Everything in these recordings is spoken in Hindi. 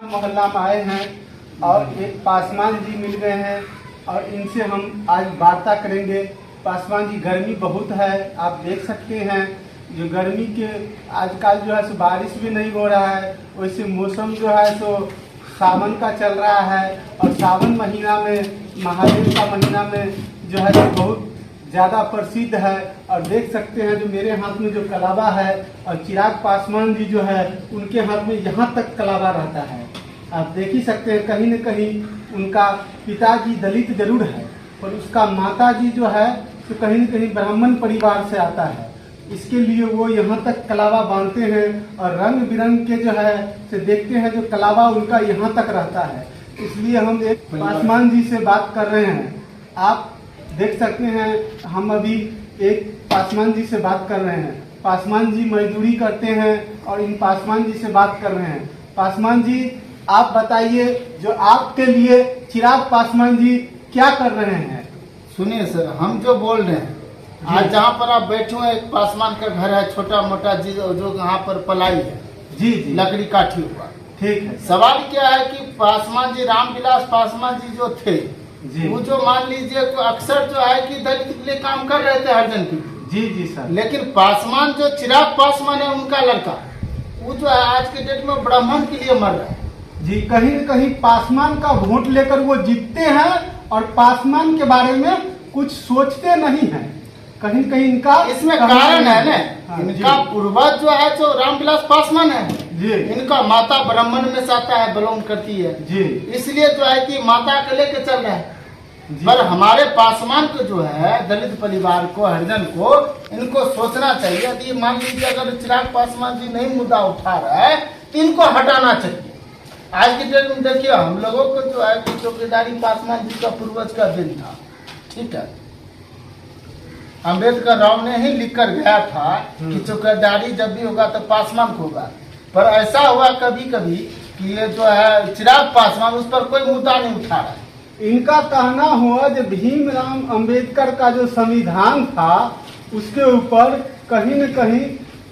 मोहल्ला में आए हैं और एक पासवान जी मिल गए हैं और इनसे हम आज वार्ता करेंगे। पासवान जी, गर्मी बहुत है, आप देख सकते हैं जो गर्मी के आजकल जो है सो बारिश भी नहीं हो रहा है, वैसे मौसम जो है सो सावन का चल रहा है और सावन महीना में महादेव का महीना में जो है सो बहुत ज़्यादा प्रसिद्ध है। और देख सकते हैं जो मेरे हाथ में जो कलावा है और चिराग पासवान जी जो है उनके हाथ में यहाँ तक कलावा रहता है। आप देख ही सकते हैं कहीं न कहीं उनका पिताजी दलित जरूर है पर उसका माता जी जो है तो कहीं न कहीं ब्राह्मण परिवार से आता है, इसके लिए वो यहाँ तक कलावा बांधते हैं और रंग बिरंग के जो है से देखते हैं जो कलावा उनका यहाँ तक रहता है। इसलिए हम एक पासवान जी से बात कर रहे हैं। आप देख सकते हैं हम अभी एक पासवान जी से बात कर रहे हैं। पासवान जी मजदूरी करते हैं और इन पासवान जी से बात कर रहे हैं। पासवान जी, आप बताइए जो आपके लिए चिराग पासवान जी क्या कर रहे हैं? सुनिए सर, हम जो बोल रहे हैं आज जहाँ पर आप बैठे हुए एक पासवान का घर है, छोटा मोटा जी जो यहाँ पर पलाई है, जी जी, लकड़ी काठी हुआ। ठीक है। सवाल क्या है कि पासवान जी, रामविलास पासवान जी जो थे जी, वो जो मान लीजिए तो अक्सर जो है कि दलित के लिए काम कर रहे थे हर जन के लिए। जी जी सर। लेकिन पासवान जो चिराग पासवान है उनका लड़का, वो जो है आज के डेट में ब्राह्मण के लिए मर रहा है। जी, कहीं न कहीं पासवान का वोट लेकर वो जीतते हैं और पासवान के बारे में कुछ सोचते नहीं हैं। कहीं न कहीं इनका इसमें कारण है ना, हाँ, इनका पूर्वज जो है जो रामविलास पासवान है जी, इनका माता ब्राह्मण में से आता है, बिलोंग करती है जी, इसलिए जो है कि माता के लेके चल रहे हैं। जी। पर हमारे पासवान को जो है दलित परिवार को, हरिजन को, इनको सोचना चाहिए। यदि मान लीजिए अगर चिराग पासवान जी नहीं मुद्दा उठा रहा है तो इनको हटाना चाहिए। आज की डेट में देखिए हम लोगों को जो है कि चौकीदारी पासवान जी का पूर्वज का दिन था, ठीक है। अम्बेडकर राव ने ही लिख कर गया था कि चौकीदारी जब भी होगा तो पासवान को होगा। पर ऐसा हुआ कभी कभी कि ये जो है चिराग पासवान उस पर कोई मुद्दा नहीं उठा रहा है। इनका कहना हुआ जो भीमराव अंबेडकर का जो संविधान था उसके ऊपर कहीं न कहीं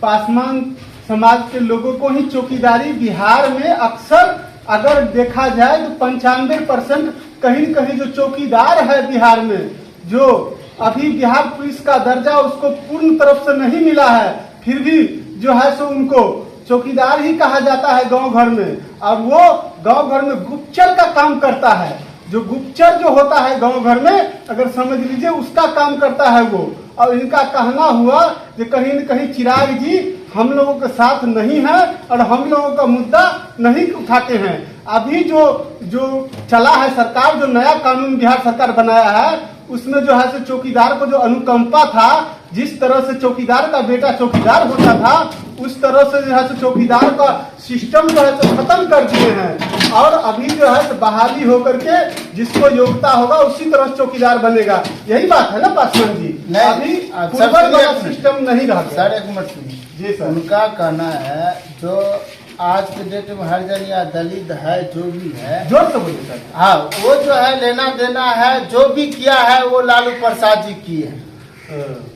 पासवान समाज के लोगों को ही चौकीदारी बिहार में अक्सर अगर देखा जाए तो 95% कहीं न कहीं जो चौकीदार है बिहार में, जो अभी बिहार पुलिस का दर्जा उसको पूर्ण तरफ से नहीं मिला है, फिर भी जो है सो उनको चौकीदार ही कहा जाता है गांव घर में। और वो गांव घर में गुप्तचर का काम करता है। जो गुप्तचर जो होता है गांव घर में, अगर समझ लीजिए उसका काम करता है वो। और इनका कहना हुआ कि कहीं न कहीं चिराग जी हम लोगों के साथ नहीं है और हम लोगों का मुद्दा नहीं उठाते हैं। अभी जो चला है सरकार, जो नया कानून बिहार सरकार बनाया है उसमें जो है सो चौकीदार को जो अनुकंपा था, जिस तरह से चौकीदार का बेटा चौकीदार होता था उस तरह से जो है सो चौकीदार का सिस्टम जो है सो खत्म कर दिए हैं। और अभी जो है सो बहाली होकर के जिसको योग्यता होगा उसी तरह चौकीदार बनेगा। यही बात है ना पासवान जी? अभी पूर्वज वाला सिस्टम नहीं रहा। सर एक मिनट सुनिए जी सर। उनका कहना है जो आज के डेट में हरिजन या दलित है जो भी है, जोर से बोलिए सर। हाँ, वो जो है लेना देना है, जो भी किया है वो लालू प्रसाद जी की है।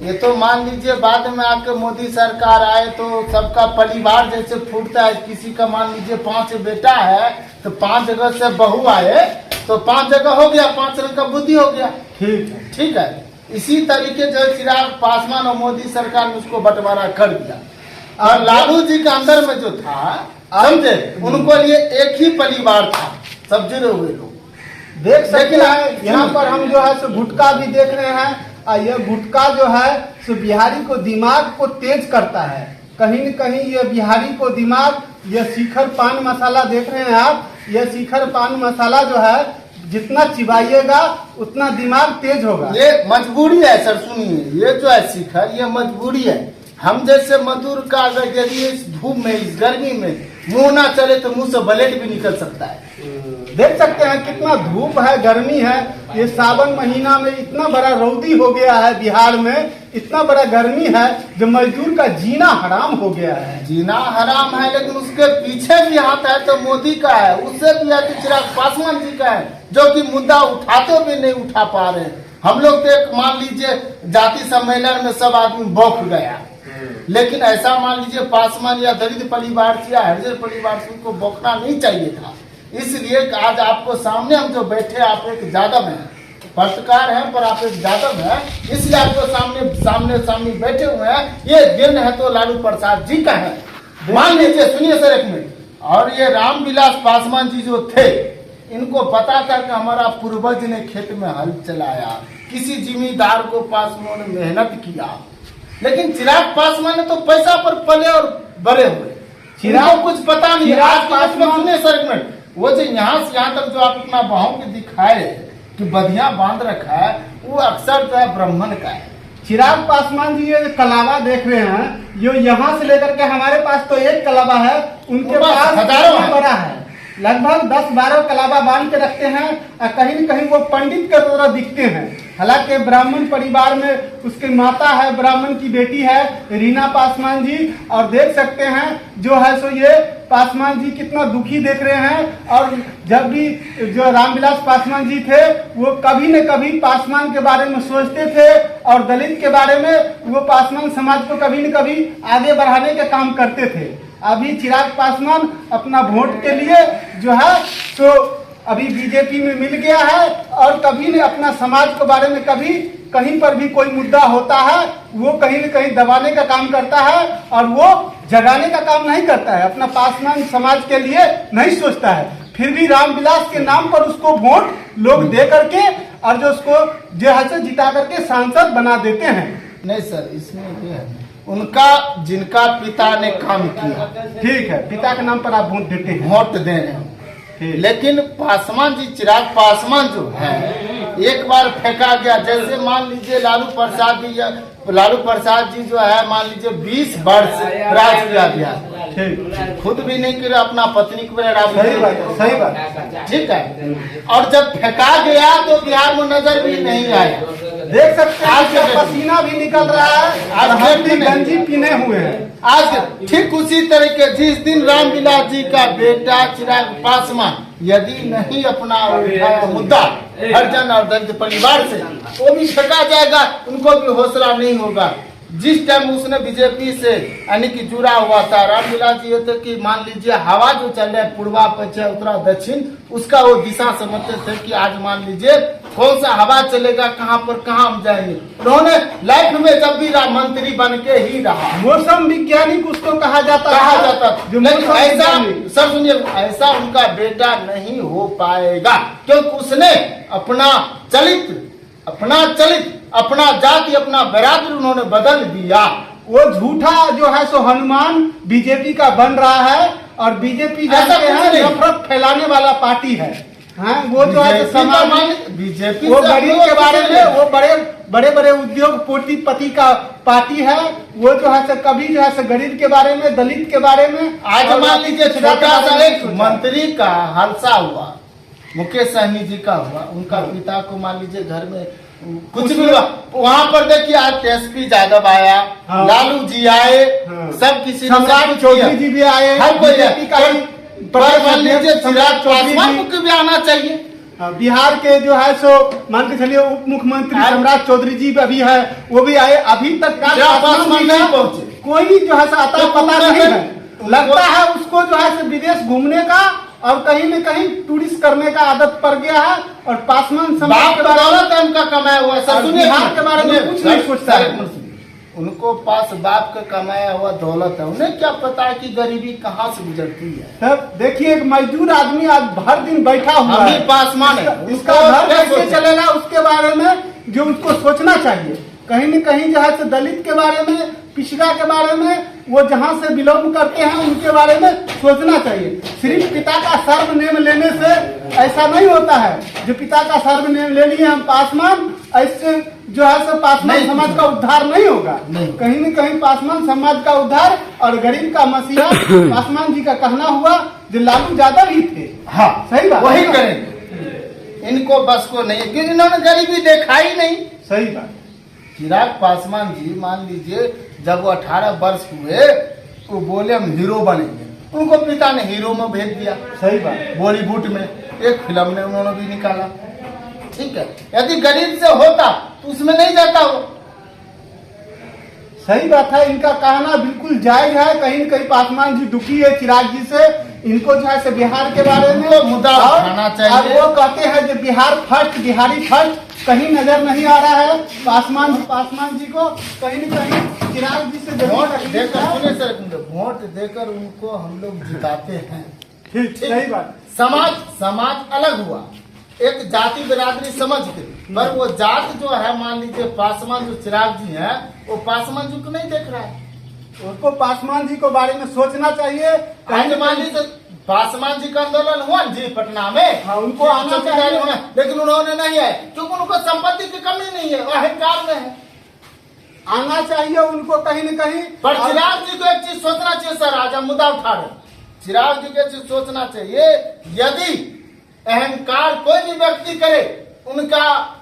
ये तो मान लीजिए बाद में आके मोदी सरकार आए तो सबका परिवार जैसे फूटता है। किसी का मान लीजिए 5 बेटा है तो 5 जगह से बहू आए तो 5 जगह हो गया, 5 रंग का बुद्धि हो गया। ठीक है। इसी तरीके जो चिराग पासवान और मोदी सरकार ने उसको बंटवारा कर दिया। और लालू जी के अंदर में जो था, समझे, उनको लिए एक ही परिवार था, सब जुड़े हुए लोग देख सकते हैं। यहाँ पर हम जो है सो गुटखा भी देख रहे हैं और यह गुटखा जो है सो बिहारी को दिमाग को तेज करता है। कहीं न कहीं ये बिहारी को दिमाग, यह शिखर पान मसाला देख रहे हैं आप, यह शिखर पान मसाला जो है जितना चिबाइएगा उतना दिमाग तेज होगा। ये मजबूरी है सर, सुनिए, ये जो है शिखर, ये मजबूरी है। हम जैसे मजदूर का अगर यदि इस धूप में, इस गर्मी में मुंह ना चले तो मुंह से ब्लेड भी निकल सकता है। देख सकते हैं कितना धूप है, गर्मी है। ये सावन महीना में इतना बड़ा रौदी हो गया है बिहार में, इतना बड़ा गर्मी है जो मजदूर का जीना हराम हो गया है। जीना हराम है, लेकिन उसके पीछे भी हाथ है तो मोदी का है, उससे भी है तो चिराग पासवान जी का है, जो कि मुद्दा उठाते भी नहीं उठा पा रहे। हम लोग तो एक मान लीजिए जाति सम्मेलन में सब आदमी बौख गया, लेकिन ऐसा मान लीजिए पासवान या दलित परिवार से या हरिजन परिवार से उनको बौखना नहीं चाहिए था। इसलिए आज आपको सामने हम जो बैठे, आप एक यादव हैं, पत्रकार हैं पर आप एक यादव हैं, इसलिए आपको सामने बैठे हुए हैं। ये दिन है तो लालू प्रसाद जी का है। मान लीजिए, सुनिए सर एक मिनट, और ये रामविलास पासवान जी जो थे, इनको पता था कि हमारा पूर्वज ने खेत में हल चलाया, किसी जिम्मेदार को पास उन्होंने मेहनत किया, लेकिन चिराग पासवान ने तो पैसा पर पले और बड़े हुए, चिराग कुछ पता नहीं। आज पासवान सुनिए सर एक मिनट, वो जो यहाँ से यहाँ तक जो आप अपना बहाव के दिखाए कि बधिया बांध रखा है, वो अक्सर जो है ब्राह्मण का है। चिराग पासवान जी ये कलावा देख रहे हैं, ये यहाँ से लेकर के हमारे पास तो एक कलावा है, उनके पास हजारों बड़ा है, लगभग 10-12 कलावा बांध के रखते हैं, और कहीं न कहीं वो पंडित की तरह दिखते हैं। हालांकि ब्राह्मण परिवार में उसकी माता है, ब्राह्मण की बेटी है रीना पासवान जी, और देख सकते हैं जो है सो ये पासवान जी कितना दुखी देख रहे हैं। और जब भी जो रामविलास पासवान जी थे, वो कभी न कभी पासवान के बारे में सोचते थे, और दलित के बारे में वो पासवान समाज को कभी न कभी आगे बढ़ाने का काम करते थे। अभी चिराग पासवान अपना वोट के लिए जो है तो अभी बीजेपी में मिल गया है, और कभी ने अपना समाज के बारे में कभी कहीं पर भी कोई मुद्दा होता है, वो कहीं न कहीं दबाने का काम करता है, और वो जगाने का काम नहीं करता है, अपना पासवान समाज के लिए नहीं सोचता है। फिर भी रामविलास के नाम पर उसको वोट लोग दे करके और जो उसको जो है जिता करके सांसद बना देते हैं। नहीं सर, इसमें ये है उनका, जिनका पिता ने काम किया, ठीक है, पिता के नाम पर आप वोट देते हैं, वोट दे रहे हैं, लेकिन पासवान जी, चिराग पासवान जो है, एक बार फेंका गया। जैसे मान लीजिए लालू प्रसाद जी जो है, मान लीजिए 20 वर्ष राज किया गया, खुद भी नहीं किया, अपना पत्नी को सही बात, ठीक है। और जब फेंका गया तो बिहार में नजर भी नहीं आया। देख सकते हैं आज पसीना भी निकल रहा है, आज हम भी गंजी पीने हुए हैं। आज ठीक उसी तरीके जिस दिन रामविलास जी का बेटा चिराग पासवान यदि नहीं अपना उठाया मुद्दा हरिजन और दलित परिवार से, वो भी फेंका जाएगा, उनको भी हौसला नहीं होगा। जिस टाइम उसने बीजेपी से यानी कि जुड़ा हुआ था, रामविलास जी ये थे कि मान लीजिए हवा जो चल रहा है पूर्वा पश्चिम उत्तरा दक्षिण, उसका वो दिशा समझते थे कि आज मान लीजिए कौन सा हवा चलेगा, कहाँ पर कहाँ हम जाएंगे। उन्होंने लाइफ में जब भी मंत्री बन के ही रहा, मौसम वैज्ञानिक उसको कहा जाता लेकिन ऐसा सब सुनिए, ऐसा उनका बेटा नहीं हो पाएगा, क्योंकि उसने अपना चरित्र, अपना जाति, अपना बरादरी उन्होंने बदल दिया। वो झूठा जो है सो हनुमान बीजेपी का बन रहा है, और बीजेपी जानते हैं नफरत फैलाने वाला पार्टी है। हाँ, वो जो है समाज बीजेपी, वो गरीब के बारे में, वो बड़े उद्योगपति का पार्टी है। वो जो है कभी जो है गरीब के बारे में, दलित के बारे में, आज मान लीजिए छोटा सा एक मंत्री का हादसा हुआ, मुकेश सहनी जी का हुआ, उनका पिता को मान लीजिए घर में कुछ भी हुआ, वहाँ पर देखिए आज एसपी यादव आया, हाँ, लालू जी आए, हाँ, सब किसी सम्राट चौधरी जी भी आए, हर कोई मान लीजिए चिराग पासवान को भी आना चाहिए। बिहार के जो है सो मान के चलिए उप मुख्यमंत्री सम्राट चौधरी जी अभी है, वो भी आए, अभी तक पासवान नहीं पहुंचे, कोई जो है आता पता नहीं है। लगता है उसको जो है विदेश घूमने का और कहीं न कहीं टूरिस्ट करने का आदत पड़ गया है, और पासवान समाज के दौलत है उनका कमाया हुआ। बिहार के बारे में कुछ नहीं सोचता है। उनको पास बाप का कमाया हुआ दौलत है, उन्हें क्या पता है कि गरीबी कहाँ से गुजरती है। तब देखिए एक मजदूर आदमी आज भर दिन बैठा हुआ है, पासवान है, उसका घर कैसे चलेगा, उसके बारे में जो उसको सोचना चाहिए। कहीं न कहीं जो है दलित के बारे में, पिछड़ा के बारे में, वो जहाँ से बिलोंग करते हैं उनके बारे में सोचना चाहिए। सिर्फ पिता का सर्वनेम लेने से ऐसा नहीं होता है, जो पिता का सर्वनेम ले लिए हम पासवान, ऐसे जो है पासवान समाज का उद्धार नहीं होगा। कहीं न कहीं पासवान समाज का उद्धार और गरीब का मसीहा पासवान जी का कहना हुआ, जो लालू यादव ही थे। हाँ, सही बात, वही करेंगे, इनको बस को नहीं, क्योंकि इन्होंने गरीबी देखा ही नहीं। सही बात। चिराग पासवान जी मान लीजिए जब वो 18 वर्ष हुए तो बोले हम हीरो बनेंगे, उनको पिता ने हीरो में भेज दिया। सही बात। बॉलीवुड में एक फिल्म में उन्होंने भी निकाला, ठीक है। यदि गरीब से होता तो उसमें नहीं जाता वो। सही बात है, इनका कहना बिल्कुल जायज है। कहीं न कहीं पासवान जी दुखी है चिराग जी से, इनको जो है से बिहार के बारे में तो मुद्दा और उठाना चाहिए। अब वो कहते हैं कि बिहार फर्स्ट, बिहारी फर्स्ट, कहीं नजर नहीं आ रहा है पासवान जी को। कहीं न कहीं चिराग जी से वोट जरूर देकर, सुनिए सर, वोट देकर उनको हम लोग जिताते हैं। ठीक, सही बात। समाज अलग हुआ, एक जाति बिरादरी समझ के, पर वो जात जो है, मान लीजिए पासवान जो चिराग जी हैं, वो पासवान जी को नहीं देख रहा है। उसको पासवान जी को बारे में सोचना चाहिए। आज मान लीजिए पासवान जी का आंदोलन हुआ जी पटना में, हाँ, उनको आना चाहिए, लेकिन उन्होंने नहीं है, क्योंकि उनको संपत्ति की कमी नहीं है, वो अहंकार में है। आना चाहिए उनको कहीं न कहीं। पर चिराग जी को एक चीज सोचना चाहिए सर, आज हम मुद्दा उठा रहे हैं, चिराग जी को एक चीज सोचना चाहिए, यदि अहंकार कोई भी व्यक्ति करे, उनका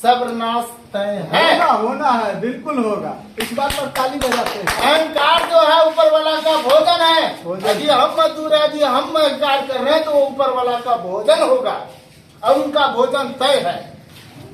सर्वनाश तय है। होना है, बिल्कुल होगा, इस बात पर ताली बजाते हैं। अहंकार जो है ऊपर वाला का भोजन है। भोजन। यदि हम मजदूर है, यदि हम अहंकार कर रहे हैं, तो वो ऊपर वाला का भोजन होगा, और उनका भोजन तय है।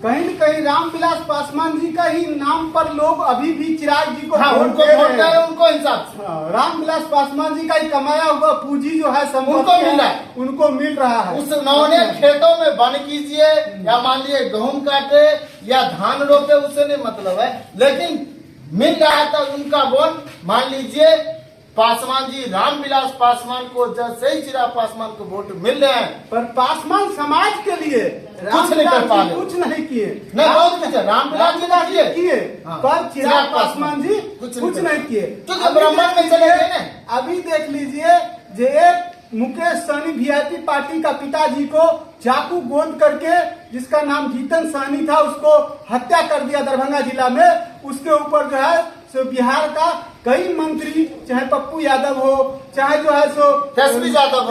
कहीं न कहीं रामविलास पासवान जी का ही नाम पर लोग अभी भी चिराग जी को हाँ, वोट उनको दे वोट रहे दे रहे हैं। हैं, उनको हिसाब से हाँ, रामविलास पासवान जी का ही कमाया हुआ पूंजी जो है संपत्ति उनको मिल रहा है। उनको मिल रहा है। उस उन्होंने खेतों में वन कीजिए, या मान लीजिए गेहूं काटे या धान रोपे, उससे नहीं मतलब है, लेकिन मिल रहा है तो उनका वोट, मान लीजिए पासवान जी, रामविलास पासवान को जैसे ही चिराग पासवान को वोट मिल रहे हैं, पर पासवान समाज के लिए कुछ नहीं कर पा रामविलास जी रहे। कुछ नहीं किए। नहीं, बहुत कुछ है, रामविलास जी ने किए, हाँ, पर चिराग पासवान जी कुछ नहीं किए। क्योंकि अभी ब्राह्मण देख में चले लीजिए- गए ना। अभी देख लीजिए, जे एक मुकेश सहनी वीआईपी पार्टी का पिताजी को चाकू गोद करके, जिसका नाम जीतन सहनी था, उसको हत्या कर दिया दरभंगा जिला में। उसके ऊपर जो है सो बिहार का कई मंत्री, चाहे पप्पू यादव हो, चाहे जो है सो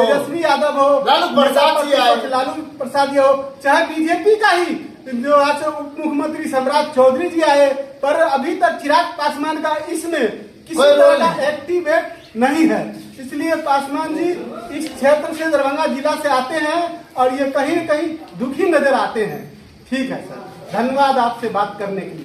तेजस्वी यादव हो, लालू प्रसाद जी आए, लालू प्रसाद जी हो, चाहे बीजेपी का ही जो आज उप मुख्यमंत्री सम्राट चौधरी जी आए, पर अभी तक चिराग पासवान का इसमें किसी कोई रोल तरह का एक्टिवेट नहीं है। इसलिए पासवान जी इस क्षेत्र से, दरभंगा जिला से आते हैं, और ये कहीं न कहीं दुखी नजर आते हैं। ठीक है सर, धन्यवाद आपसे बात करने के लिए।